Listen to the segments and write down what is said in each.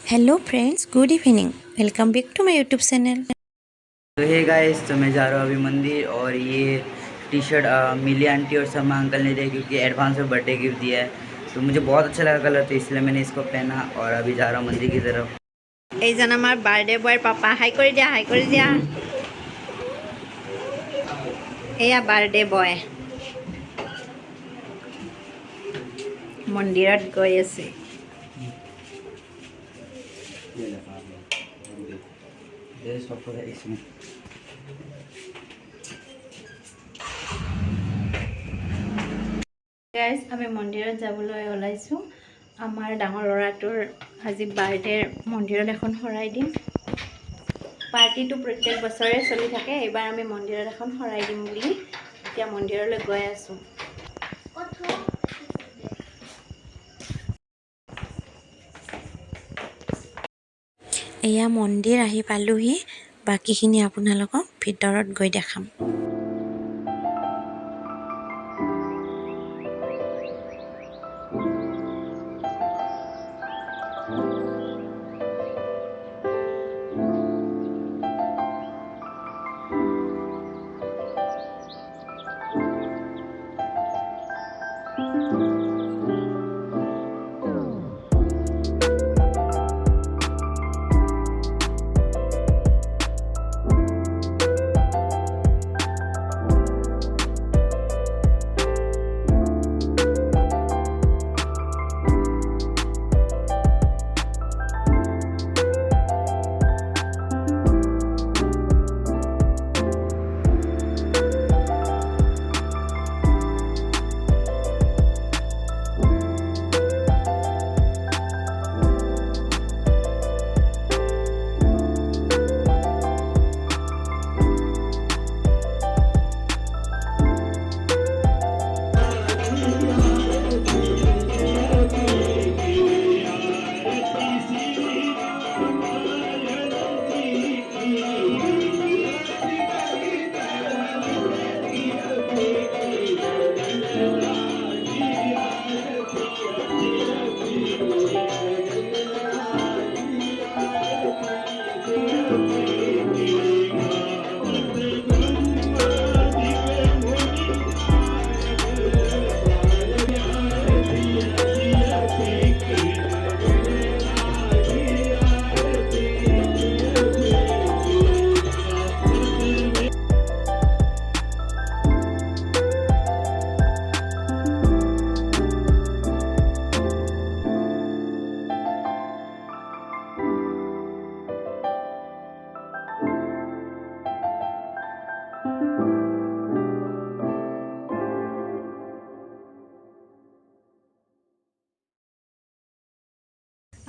Hello friends, good evening. Welcome back to my YouTube channel. तो hey guys, तो मैं जा रहा हूँ अभी मंदिर और ये टी शर्ट मिली आंटी और समा अंकल ने दिया क्योंकि एडवांस में बर्थडे गिफ्ट दिया है। तो मुझे बहुत अच्छा लगा कलर, तो इसलिए मैंने इसको पहना और अभी जा रहा हूँ मंदिर की तरफ। এইজন আমাৰ বাৰ্থডে বয়ৰ পাপা। হাই কৰি দিয়া, হাই কৰি দিয়া। এয়া বাৰ্থডে বয় মন্দিৰত গৈ আছে। গাইজ, আমি মন্দিৰত যাবলৈ ওলাইছোঁ। আমাৰ ডাঙৰ ল'ৰাটোৰ আজি বাৰ্থডে, মন্দিৰত এখন শৰাই দিম। পাৰ্টিটো প্ৰত্যেক বছৰে চলি থাকে, এইবাৰ আমি মন্দিৰত এখন শৰাই দিম বুলি এতিয়া মন্দিৰলৈ গৈ আছোঁ। এয়া মন্দিৰ আহি পালোহি, বাকীখিনি আপোনালোকক ভিতৰত গৈ দেখাম।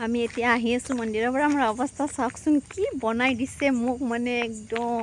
আমি এতিয়া আহি আছোঁ মন্দিৰৰ পৰা। আমাৰ অৱস্থা চাওকচোন, কি বনাই দিছে মোক, মানে একদম